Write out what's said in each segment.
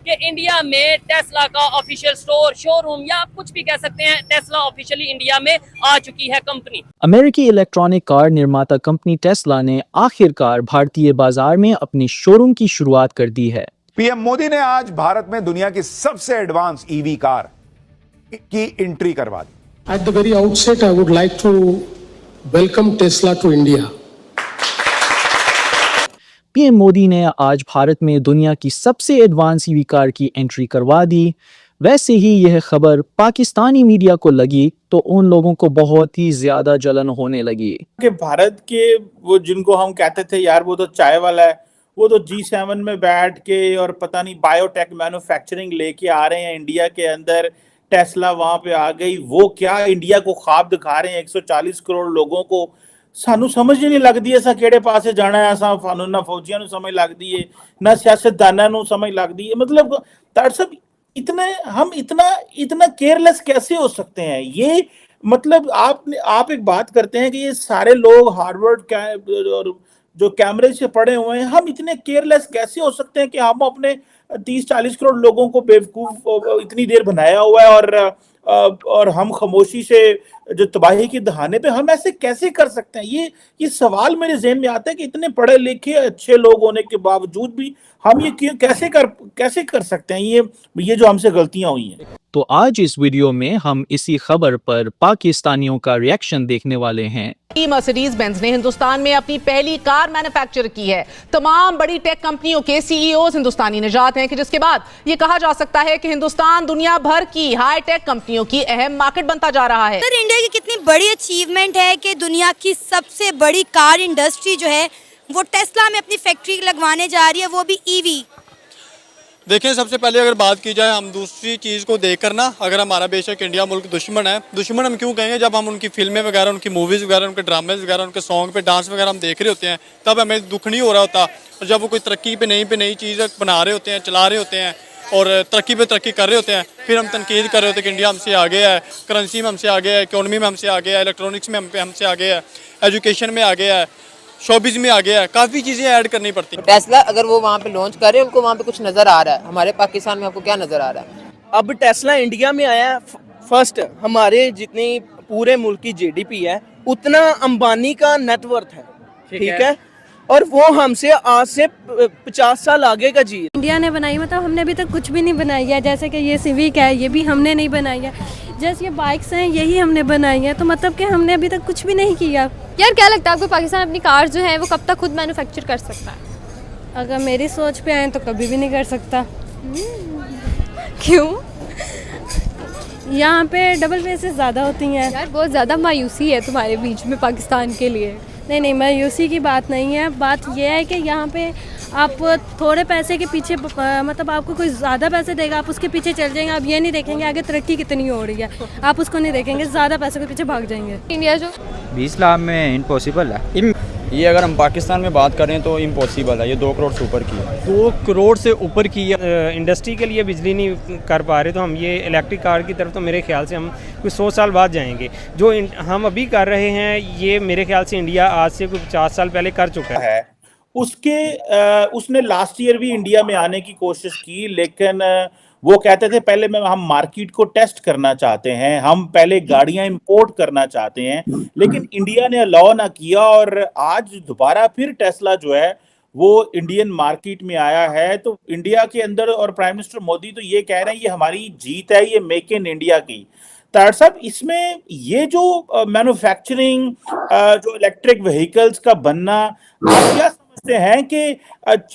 कि इंडिया में टेस्ला का ऑफिशियल स्टोर, शोरूम या आप कुछ भी कह सकते हैं, टेस्ला ऑफिशियली इंडिया में आ चुकी है कंपनी। अमेरिकी इलेक्ट्रॉनिक कार निर्माता कंपनी टेस्ला ने आखिरकार भारतीय बाजार में अपनी शोरूम की शुरुआत कर दी है। पीएम मोदी ने आज भारत में दुनिया की सबसे एडवांस ईवी कार की एंट्री करवा दी। At the very outset, I would like to welcome Tesla to India. PM Modi ने आज भारत में दुनिया की सबसे एडवांस ईवी कार की एंट्री करवा दी। वैसे ही यह खबर पाकिस्तानी मीडिया को लगी तो उन लोगों को बहुत ही ज्यादा जलन होने लगी कि भारत के वो जिनको हम कहते थे यार वो तो चाय वाला है, वो तो G7 में बैठ के और पता नहीं बायोटेक मैन्युफैक्चरिंग लेके आ रहे हैं इंडिया के अंदर। टेस्ला वहां पे आ गई, वो क्या इंडिया को ख्वाब दिखा रहे हैं 140 करोड़ लोगों को। सानू समझ ही नहीं लगती ऐसा केड़े पासे जाना है, असा फानू ना फौजियां नु समझ लगती है ना सियासतदाना नु समझ लगती है। मतलब दरअसल इतने हम इतना केयरलेस कैसे हो सकते हैं? ये मतलब आप एक बात करते हैं कि ये सारे लोग हार्वर्ड और जो कैमरे से पड़े हुए हैं, हम इतने केयरलेस कैसे हो सकते हैं कि हम अपने 30-40 करोड़ लोगों को बेवकूफ इतनी देर बनाया हुआ है और हम खामोशी से जो तबाही की दहाने पे हम ऐसे कैसे कर सकते हैं? ये सवाल मेरे ज़हन में आता है कि इतने पढ़े लिखे अच्छे लोग होने के बावजूद भी हम ये कैसे कर सकते हैं? ये जो हमसे गलतियां हुई हैं। तो आज इस वीडियो में हम इसी खबर पर पाकिस्तानियों का रिएक्शन देखने वाले हैं। मर्सिडीज बेंज ने हिंदुस्तान में अपनी पहली कार मैन्युफैक्चर की है। तमाम बड़ी टेक कंपनियों के सीईओज हिंदुस्तानी निजात हैं कि जिसके बाद ये कहा जा सकता है कि हिंदुस्तान दुनिया भर की हाई टेक कंपनियों की अहम मार्केट बनता जा रहा है। सर, इंडिया की कितनी बड़ी अचीवमेंट है कि दुनिया की सबसे बड़ी कार इंडस्ट्री जो है वो टेस्ला में अपनी फैक्ट्री लगवाने जा रही है, वो भी ईवी। देखें, सबसे पहले अगर बात की जाए हम दूसरी चीज़ को देखकर ना, अगर हमारा बेशक इंडिया मुल्क दुश्मन है, दुश्मन हम क्यों कहेंगे? जब हम उनकी फिल्में वगैरह, उनकी मूवीज़ वगैरह, उनके ड्रामेज वगैरह, उनके सॉन्ग पे डांस वगैरह हम देख रहे होते हैं, तब हमें दुख नहीं हो रहा होता। और जब वो कोई तरक्की पे नई चीज़ बना रहे होते हैं, चला रहे होते हैं और तरक्की पे तरक्की कर रहे होते हैं, फिर हम तनकीद कर रहे होते हैं कि इंडिया हमसे आगे है, करेंसी में हमसे आगे है, इकोनॉमी में हमसे आगे है, इलेक्ट्रॉनिक्स में हमसे आगे है, एजुकेशन में आगे है, शोबिज में आ गया है, काफ़ी चीज़ें ऐड करनी पड़ती हैं। टेस्ला अगर वो वहाँ पे लॉन्च कर रहे हैं, उनको वहाँ पे कुछ नज़र आ रहा है। हमारे पाकिस्तान में आपको क्या नज़र आ रहा है? अब टेस्ला इंडिया में आया फर्स्ट, हमारे जितनी पूरे मुल्क की जीडीपी है उतना अंबानी का नेटवर्थ है, ठीक है? और वो हमसे आज से 50 साल आगे का जी। इंडिया ने बनाई, मतलब हमने अभी तक कुछ भी नहीं बनाई है। जैसे कि ये सिविक है, ये भी हमने नहीं बनाई है। जैसे ये बाइक्स हैं, यही हमने बनाई है। तो मतलब कि हमने अभी तक कुछ भी नहीं किया। यार क्या लगता है आपको, पाकिस्तान अपनी कार जो है वो कब तक खुद मैन्युफैक्चर कर सकता है? अगर मेरी सोच पे आए तो कभी भी नहीं कर सकता। क्यों? यहाँ पे डबल फेसेस ज़्यादा होती हैं। यार बहुत ज़्यादा मायूसी है तुम्हारे बीच में पाकिस्तान के लिए। नहीं, मायूसी की बात नहीं है। बात यह है कि यहाँ पे आप थोड़े पैसे के पीछे, मतलब आपको कोई ज़्यादा पैसे देगा, आप उसके पीछे चल जाएंगे। आप ये नहीं देखेंगे आगे तरक्की कितनी हो रही है, आप उसको नहीं देखेंगे, ज़्यादा पैसे के पीछे भाग जाएंगे। इंडिया जो 20 लाख में इम्पॉसिबल है। ये अगर हम पाकिस्तान में बात करें तो इम्पॉसिबल है। ये 2 करोड़ से ऊपर की है। 2 करोड़ से ऊपर की है। इंडस्ट्री के लिए बिजली नहीं कर पा रहे, तो हम ये इलेक्ट्रिक कार की तरफ तो मेरे ख्याल से हम कुछ 100 साल बाद जाएंगे। जो हम अभी कर रहे हैं, ये मेरे ख्याल से इंडिया आज से कुछ 50 साल पहले कर चुका है। उसने लास्ट ईयर भी इंडिया में आने की कोशिश की, लेकिन वो कहते थे पहले हम मार्केट को टेस्ट करना चाहते हैं, हम पहले गाड़ियां इंपोर्ट करना चाहते हैं, लेकिन इंडिया ने अलाउ ना किया। और आज दोबारा फिर टेस्ला जो है वो इंडियन मार्केट में आया है। तो इंडिया के अंदर, और प्राइम मिनिस्टर मोदी तो ये कह रहे हैं ये हमारी जीत है, ये मेक इन इंडिया की। तार साहब, इसमें ये जो मैन्युफैक्चरिंग, जो इलेक्ट्रिक व्हीकल्स का बनना, आप क्या समझते हैं कि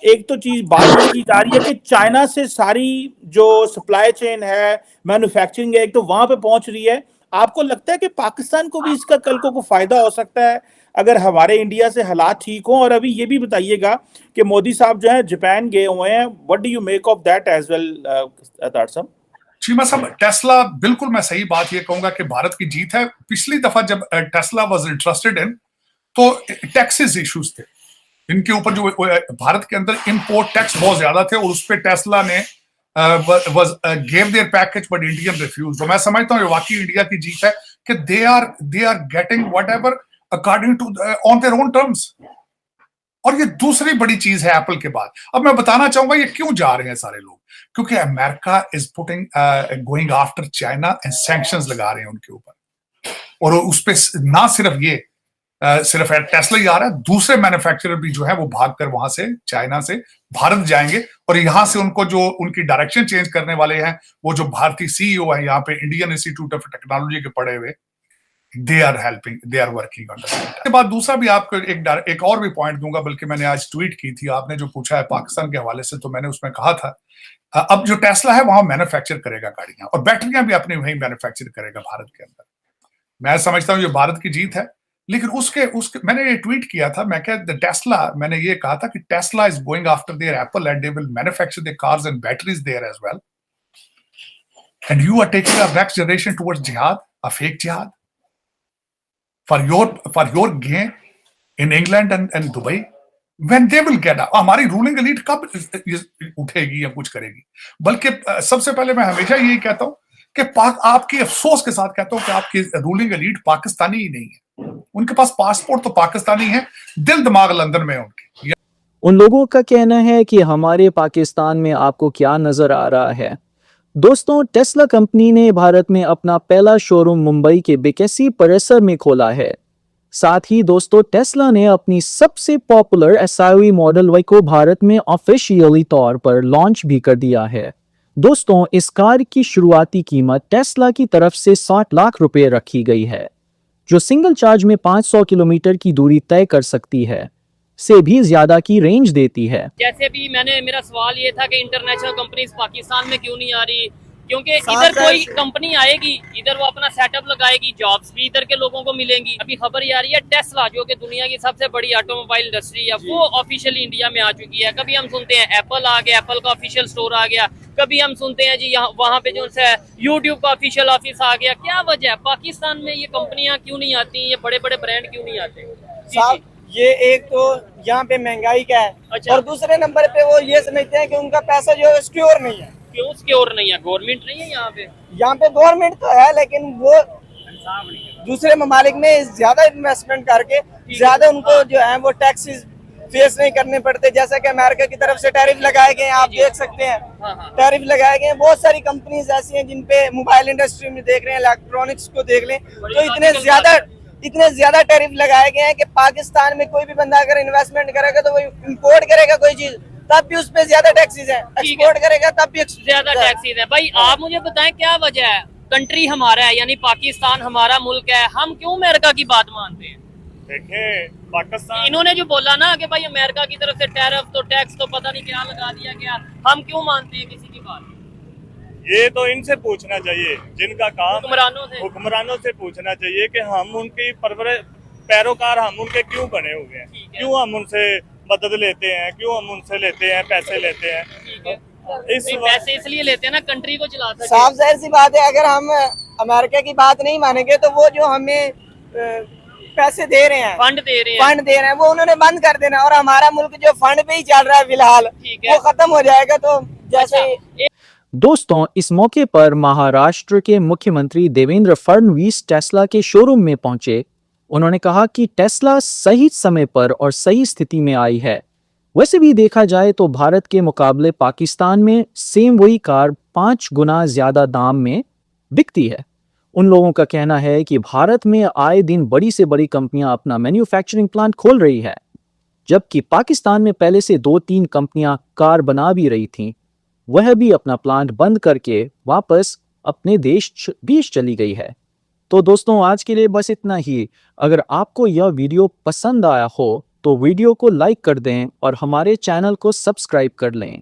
एक तो चीज बात की जा रही है कि चाइना से सारी जो सप्लाई चेन है, मैन्युफैक्चरिंग है, एक तो वहां पे पहुंच रही है। आपको लगता है कि पाकिस्तान को भी इसका कल को फायदा हो सकता है अगर हमारे इंडिया से हालात ठीक हों? और अभी ये भी बताइएगा कि मोदी साहब जो है जापान गए हुए हैं, what do you make of that as well? तार साहब, चीमा साहब, टेस्ला, बिल्कुल मैं सही बात ये कहूंगा कि भारत की जीत है। पिछली दफा जब टेस्ला वाज इंटरेस्टेड इन, तो टैक्सेस इश्यूज थे इनके ऊपर, जो भारत के अंदर इंपोर्ट टैक्स बहुत ज्यादा थे, और उस पर टेस्ला ने gave their package but Indian refuse. तो मैं समझता हूँ वाकई इंडिया की जीत है कि they are getting whatever according to on their own terms. और ये दूसरी बड़ी चीज है एप्पल के बाद। अब मैं बताना चाहूंगा ये क्यों जा रहे हैं सारे लोग, क्योंकि America is putting going after China and sanctions लगा रहे हैं उनके ऊपर, और उस पे ना सिर्फ ये सिर्फ टेस्ला ही आ रहा है, दूसरे मैन्युफैक्चरर भी जो है वो भागकर वहां से चाइना से भारत जाएंगे, और यहां से उनको जो उनकी डायरेक्शन चेंज करने वाले हैं वो जो भारतीय सीईओ है यहाँ पे इंडियन इंस्टीट्यूट ऑफ टेक्नोलॉजी के पढ़े हुए, they are helping, they are working on that. के बाद दूसरा भी आपको एक और भी पॉइंट दूंगा, बल्कि मैंने आज ट्वीट की थी, आपने जो पूछा है पाकिस्तान के हवाले से, तो मैंने उसमें कहा था अब जो टेस्ला है वहां मैन्युफैक्चर करेगा गाड़ियां, और बैटरियां भी अपनी वहीं मैन्युफैक्चर करेगा भारत के अंदर। मैं समझता हूं ये भारत की जीत है, लेकिन उसके मैंने ये ट्वीट किया था, मैं क्या टेस्ला, मैंने ये कहा था कि Tesla is going after their Apple and they will manufacture their cars and batteries their as well, and you are taking a next generation towards jihad, a fake jihad for your gain in England and Dubai, when they will get up। हमारी ruling elite कब उठेगी या कुछ करेगी? बल्कि सबसे पहले मैं हमेशा यही कहता हूं कि आपकी अफसोस के साथ कहता हूं कि आपकी रूलिंग एलीट पाकिस्तानी ही नहीं है, उनके पास पासपोर्ट तो पाकिस्तानी है, दिल दिमाग लंदन में उनके। उन लोगों का कहना है कि हमारे पाकिस्तान में आपको क्या नजर आ रहा है। दोस्तों, टेस्ला कंपनी ने भारत में अपना पहला शोरूम मुंबई के बीकेसी परिसर में खोला है। साथ ही दोस्तों, टेस्ला ने अपनी सबसे पॉपुलर एसयूवी मॉडल वाई को भारत में ऑफिशियली तौर पर लॉन्च भी कर दिया है। दोस्तों, इस कार की शुरुआती कीमत टेस्ला की तरफ से 60 लाख रुपए रखी गई है, जो सिंगल चार्ज में 500 किलोमीटर की दूरी तय कर सकती है, से भी ज्यादा की रेंज देती है। जैसे भी मेरा सवाल ये था कि इंटरनेशनल कंपनीज पाकिस्तान में क्यों नहीं आ रही, क्योंकि इधर कोई कंपनी आएगी, इधर वो अपना सेटअप लगाएगी, जॉब्स भी इधर के लोगों को मिलेंगी। अभी खबर ये आ रही है टेस्ला, जो कि दुनिया की सबसे बड़ी ऑटोमोबाइल इंडस्ट्री है, वो ऑफिशियली इंडिया में आ चुकी है। कभी हम सुनते हैं एप्पल आ गया, एप्पल का ऑफिशियल स्टोर आ गया, कभी हम सुनते हैं जी यहाँ वहाँ पे जो है यूट्यूब का ऑफिशियल ऑफिस आ गया। क्या वजह है पाकिस्तान में ये कंपनियां क्यों नहीं आती, ये बड़े बड़े ब्रांड क्यों नहीं आते? ये एक तो यहाँ पे महंगाई का है, अच्छा। और दूसरे नंबर पे वो ये समझते हैं कि उनका पैसा जो है सिक्योर नहीं है। क्यों सिक्योर नहीं है? गवर्नमेंट नहीं है यहाँ पे? यहाँ पे गवर्नमेंट तो है, लेकिन वो दूसरे ममालिक में ज्यादा इन्वेस्टमेंट करके ज्यादा उनको जो है वो टैक्सेस फेस नहीं करने पड़ते। जैसा कि अमेरिका की तरफ से टैरिफ लगाए गए हैं, आप देख सकते हैं, टैरिफ लगाए गए हैं। बहुत सारी कंपनीज ऐसी हैं जिनपे मोबाइल इंडस्ट्री में देख रहे हैं, इलेक्ट्रॉनिक्स को देख लें, तो इतने ज्यादा टैरिफ लगाए गए हैं कि पाकिस्तान में कोई भी बंदा अगर इन्वेस्टमेंट करेगा तो वो इंपोर्ट करेगा कोई चीज, तब भी उस पे ज्यादा टैक्सेस हैं, एक्सपोर्ट करेगा तब भी ज्यादा टैक्सेस है। भाई आप मुझे बताएं क्या वजह है? कंट्री हमारा है, यानी पाकिस्तान हमारा मुल्क है, हम क्यों अमेरिका की बात मानते हैं? देखें पाकिस्तान, इन्होंने जो बोला ना कि भाई अमेरिका की तरफ से टैरिफ तो टैक्स तो पता नहीं क्या लगा दिया गया, हम क्यों मानते हैं किसी की बात? ये तो इनसे पूछना चाहिए जिनका काम हुक्मरानों से पूछना चाहिए कि हम उनकी पैरोकार हम उनके क्यों बने हुए हैं, क्यों हम उनसे मदद लेते हैं, क्यों हम उनसे लेते हैं, पैसे लेते हैं। पैसे इसलिए लेते हैं ना कंट्री को चला सके। साफ जाहिर सी बात है, अगर हम अमेरिका की बात नहीं मानेंगे तो वो जो हमें पैसे दे रहे हैं, फंड दे रहे हैं, वो उन्होंने बंद कर देना, और हमारा मुल्क जो फंड पे ही चल रहा है फिलहाल, वो खत्म हो जाएगा। तो जैसे दोस्तों, इस मौके पर महाराष्ट्र के मुख्यमंत्री देवेंद्र फडणवीस टेस्ला के शोरूम में पहुंचे। उन्होंने कहा कि टेस्ला सही समय पर और सही स्थिति में आई है। वैसे भी देखा जाए तो भारत के मुकाबले पाकिस्तान में सेम वही कार 5 गुना ज्यादा दाम में बिकती है। उन लोगों का कहना है कि भारत में आए दिन बड़ी से बड़ी कंपनियां अपना मैन्युफैक्चरिंग प्लांट खोल रही है, जबकि पाकिस्तान में पहले से 2-3 कंपनियां कार बना भी रही थीं, वह भी अपना प्लांट बंद करके वापस अपने देश बीच चली गई है। तो दोस्तों, आज के लिए बस इतना ही। अगर आपको यह वीडियो पसंद आया हो तो वीडियो को लाइक कर दें और हमारे चैनल को सब्सक्राइब कर लें।